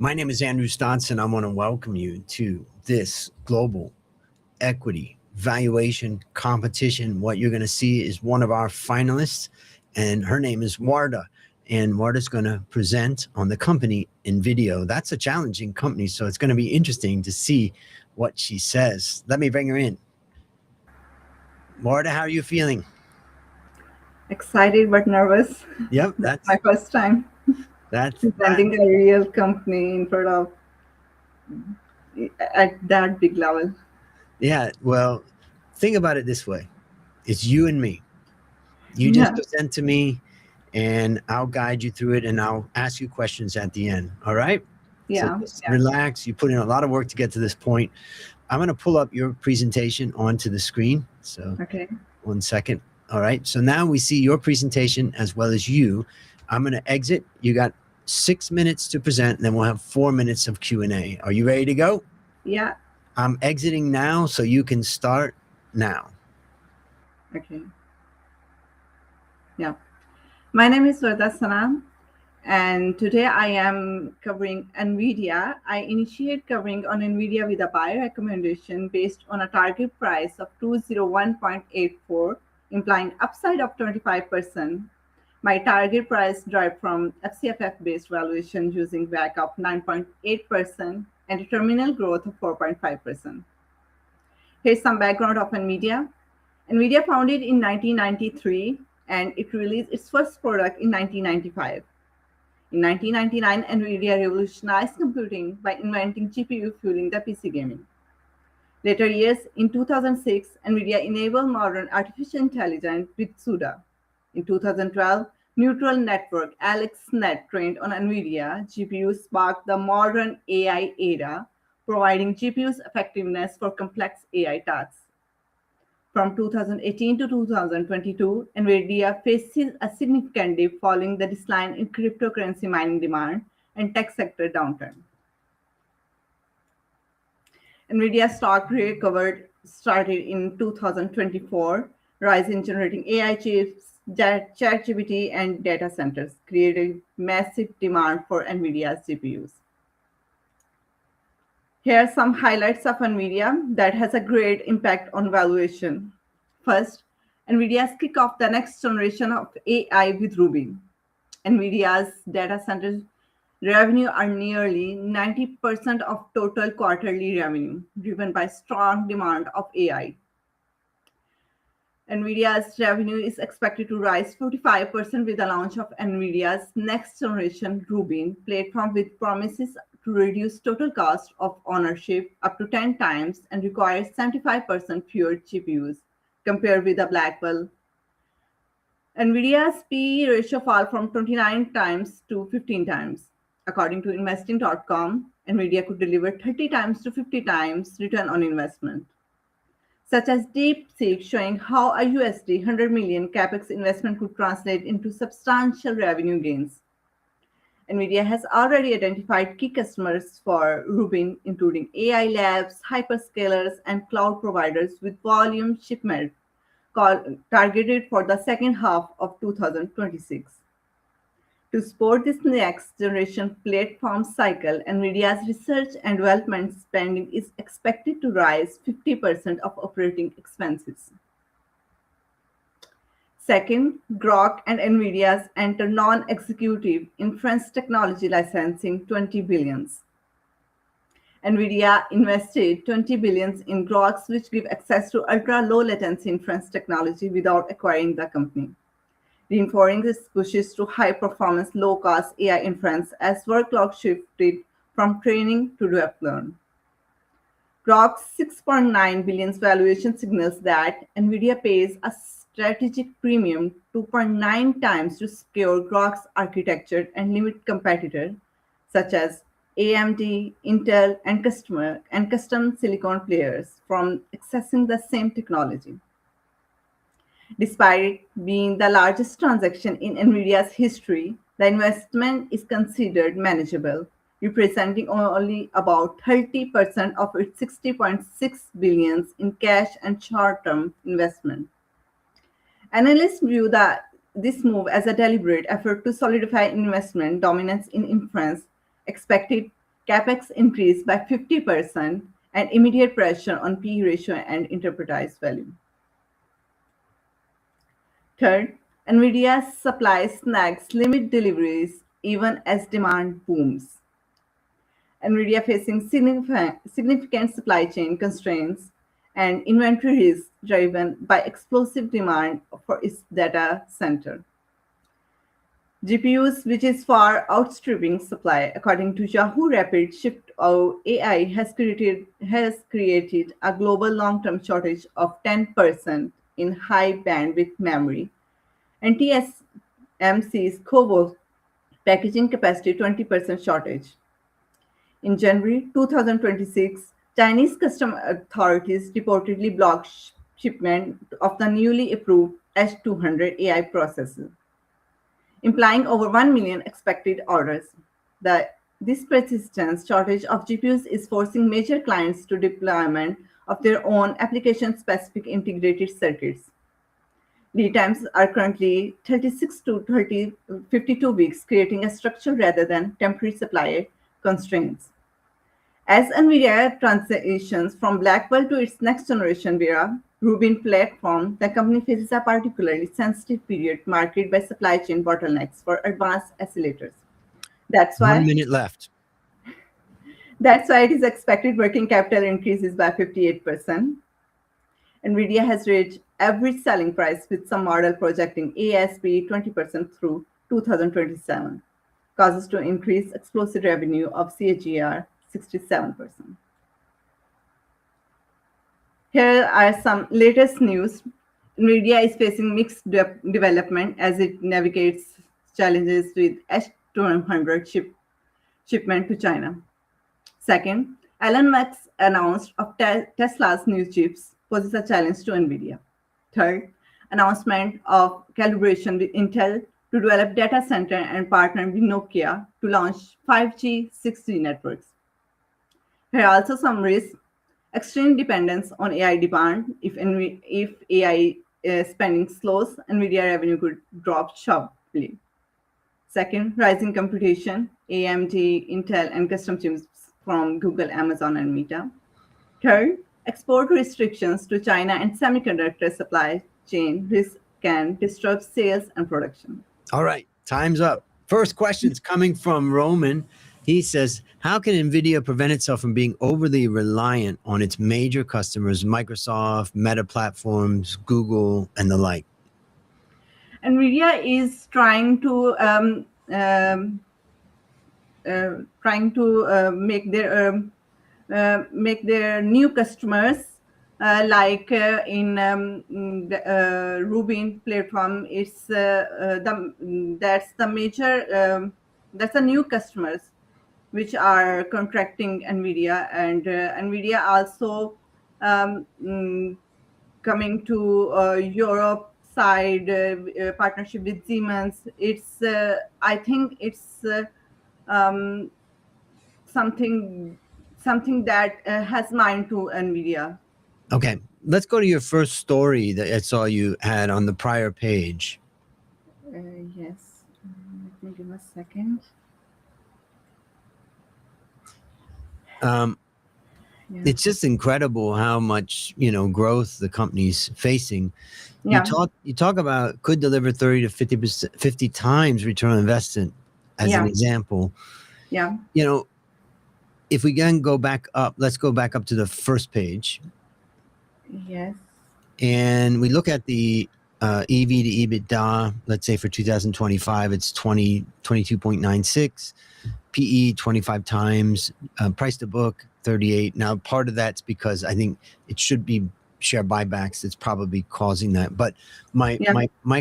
My name is Andrew Stotson. I want to welcome you to this Global Equity Valuation Competition. What you're going to see is one of our finalists, and her name is Warda. And Warda's going to present on the company Nvidia. That's a challenging company, so it's going to be interesting to see what she says. Let me bring her in. Warda, how are you feeling? Excited but nervous. Yep, That's my first time presenting a real company in front of at that big level. Yeah, well, think about it this way. It's you and me. You just present to me and I'll guide you through it and I'll ask you questions at the end. All right? Yeah. So just relax. You put in a lot of work to get to this point. I'm going to pull up your presentation onto the screen. So okay. 1 second. All right. So now we see your presentation as well as you. I'm going to exit. You got 6 minutes to present, and then we'll have 4 minutes of Q&A. Are you ready to go? Yeah. I'm exiting now, so you can start now. Okay. Yeah. My name is Warda Sana, and today I am covering Nvidia. I initiate covering on Nvidia with a buy recommendation based on a target price of 201.84, implying upside of 25%. My target price derived from FCFF-based valuation using WACC of 9.8% and a terminal growth of 4.5%. Here's some background of Nvidia. Nvidia founded in 1993 and it released its first product in 1995. In 1999, Nvidia revolutionized computing by inventing GPU fueling the PC gaming. Later years, in 2006, Nvidia enabled modern artificial intelligence with CUDA. In 2012, neural network AlexNet trained on Nvidia GPUs sparked the modern AI era, providing GPUs effectiveness for complex AI tasks. From 2018 to 2022, Nvidia faces a significant dip following the decline in cryptocurrency mining demand and tech sector downturn. Nvidia stock recovered started in 2024, rise in generating AI chips, ChatGPT, and data centers created massive demand for Nvidia's GPUs. Here are some highlights of Nvidia that has a great impact on valuation. First, Nvidia's kick off the next generation of AI with Rubin. Nvidia's data centers revenue are nearly 90% of total quarterly revenue, driven by strong demand of AI. Nvidia's revenue is expected to rise 45% with the launch of Nvidia's next generation Rubin platform with promises to reduce total cost of ownership up to 10 times and requires 75% fewer GPUs compared with the Blackwell. Nvidia's PE ratio fell from 29 times to 15 times. According to investing.com, Nvidia could deliver 30 times to 50 times return on investment, such as DeepSeek showing how a USD 100 million capex investment could translate into substantial revenue gains. Nvidia has already identified key customers for Rubin, including AI labs, hyperscalers, and cloud providers with volume shipment targeted for the second half of 2026. To support this next generation platform cycle, Nvidia's research and development spending is expected to rise 50% of operating expenses. Second, Grok and Nvidia's enter non-executive inference technology licensing 20 billions. Nvidia invested 20 billions in Groks, which give access to ultra-low latency inference technology without acquiring the company, reinforcing its pushes to high-performance, low-cost AI inference as workload shifted from training to development. Grok's 6.9 billion valuation signals that Nvidia pays a strategic premium 2.9 times to secure Grok's architecture and limit competitors such as AMD, Intel, and custom silicon players from accessing the same technology. Despite being the largest transaction in Nvidia's history, the investment is considered manageable, representing only about 30% of its 60.6 billion in cash and short-term investment. Analysts view this move as a deliberate effort to solidify investment dominance in inference, expected CapEx increase by 50%, and immediate pressure on P/E ratio and enterprise value. Third, Nvidia's supply snags limit deliveries even as demand booms. Nvidia facing significant supply chain constraints and inventory risk driven by explosive demand for its data center. GPUs, which is far outstripping supply, according to Yahoo Rapid Shift AI, has created a global long-term shortage of 10% in high bandwidth memory, and TSMC's CoWoS packaging capacity 20% shortage. In January 2026, Chinese customs authorities reportedly blocked shipment of the newly approved H200 AI processor, implying over 1 million expected orders. This persistent shortage of GPUs is forcing major clients to deployment of their own application-specific integrated circuits. Lead times are currently 36 to 52 weeks, creating a structural rather than temporary supply constraints. As NVIDIA transitions from Blackwell to its next generation Vera Rubin platform, the company faces a particularly sensitive period marked by supply chain bottlenecks for advanced accelerators. That's 1 why minute left. it is expected working capital increases by 58%. NVIDIA has reached average selling price with some model projecting ASP 20% through 2027, causes to increase explosive revenue of CAGR 67%. Here are some latest news. NVIDIA is facing mixed development as it navigates challenges with H200 shipment to China. Second, Elon Musk announced of Tesla's new chips poses a challenge to NVIDIA. Third, announcement of collaboration with Intel to develop data center and partner with Nokia to launch 5G, 6G networks. Here are also some risks. Extreme dependence on AI demand. If AI spending slows, NVIDIA revenue could drop sharply. Second, rising computation, AMD, Intel, and custom chips from Google, Amazon, and Meta. Third, export restrictions to China and semiconductor supply chain risk can disrupt sales and production. All right, time's up. First question's coming from Roman. He says, how can NVIDIA prevent itself from being overly reliant on its major customers, Microsoft, Meta Platforms, Google, and the like? NVIDIA is trying to make their new customers in the Rubin platform. It's that's the new customers which are contracting NVIDIA, and NVIDIA also coming to Europe side partnership with Siemens. It's I think it's something that has mind to NVIDIA. Okay, let's go to your first story that I saw you had on the prior page. Yes, let me give a second. It's just incredible how much growth the company's facing. Yeah. You talk about could deliver 30 to 50 times return on investment as an example. Yeah. If we can go back up, let's go back up to the first page. Yes. And we look at the EV to EBITDA, let's say for 2025, it's 22.96, PE 25 times, price to book 38. Now, part of that's because I think it should be share buybacks that's probably causing that. But my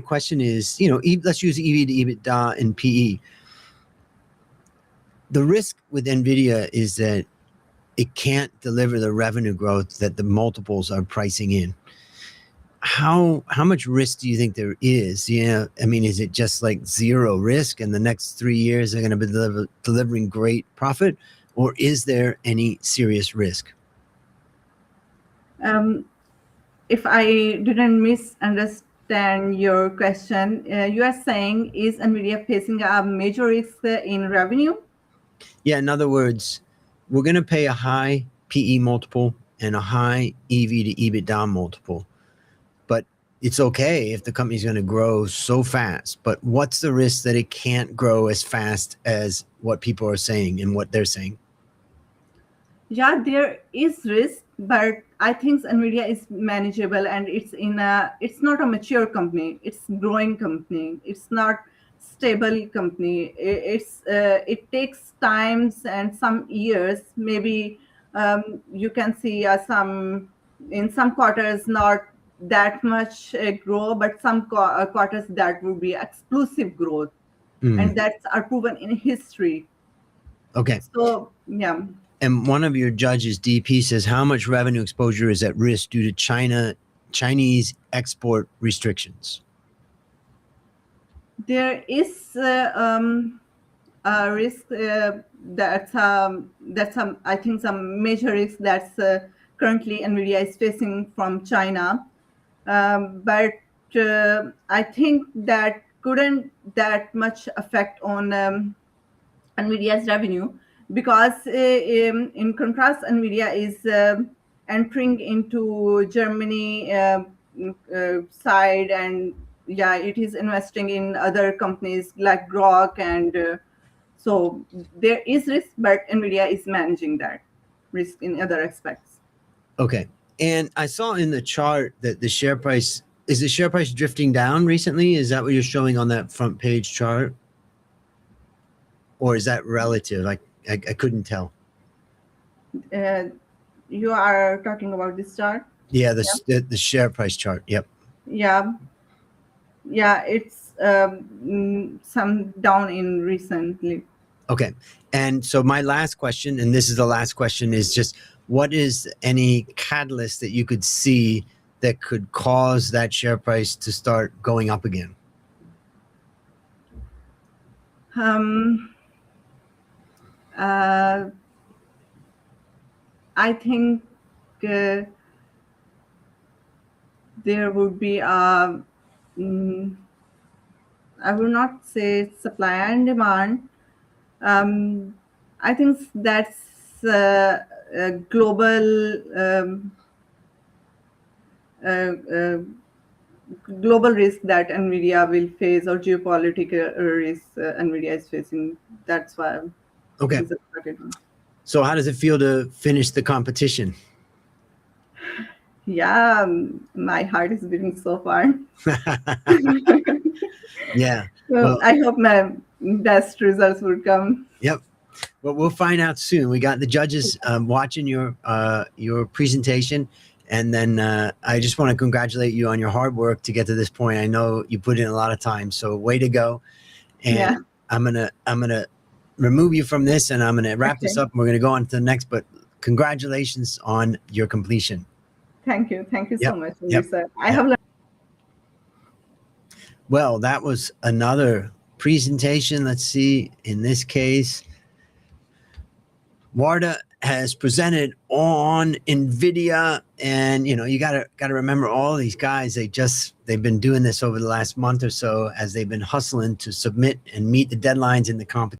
question is, let's use EV to EBITDA and PE. The risk with NVIDIA is that it can't deliver the revenue growth that the multiples are pricing in. How much risk do you think there is? Is it just like zero risk and the next 3 years they're going to be delivering great profit? Or is there any serious risk? If I didn't misunderstand your question, you are saying, is NVIDIA facing a major risk in revenue? Yeah, in other words, we're going to pay a high PE multiple and a high EV to EBITDA multiple. But it's okay if the company's going to grow so fast. But what's the risk that it can't grow as fast as what people are saying and what they're saying? Yeah, there is risk, but I think Nvidia is manageable, and it's not a mature company. It's growing company. It's not stable company. It takes times and some years. Maybe you can see some in some quarters not that much grow, but some quarters that will be explosive growth, and that's are proven in history. Okay. So yeah. And one of your judges, DP, says how much revenue exposure is at risk due to Chinese export restrictions? There is a risk that's I think some major risk that's currently Nvidia is facing from China, but I think that couldn't that much affect on Nvidia's revenue, because in contrast, Nvidia is entering into Germany side, and yeah, it is investing in other companies like Grok, and so there is risk, but Nvidia is managing that risk in other aspects. Okay. And I saw in the chart that the share price drifting down recently? Is that what you're showing on that front page chart? Or is that relative? I couldn't tell. You are talking about this chart? Yeah, the share price chart. Yep. Yeah. It's some down in recently. Okay. And so my last question, and this is the last question, is just what is any catalyst that you could see that could cause that share price to start going up again? I think there would be I will not say supply and demand. I think that's a global risk that Nvidia will face, or geopolitical risk Nvidia is facing. That's why. Okay. So how does it feel to finish the competition? Yeah, my heart is beating so far. Yeah. Well, I hope my best results will come. Yep. Well, we'll find out soon. We got the judges watching your presentation, and then I just want to congratulate you on your hard work to get to this point. I know you put in a lot of time, so way to go. And yeah. I'm gonna remove you from this, and I'm gonna wrap this up, and we're gonna go on to the next. But congratulations on your completion. Thank you so much, Lisa. I have learned. Well, that was another presentation. Let's see. In this case, Warda has presented on Nvidia, and you gotta remember all these guys. They've been doing this over the last month or so as they've been hustling to submit and meet the deadlines in the competition.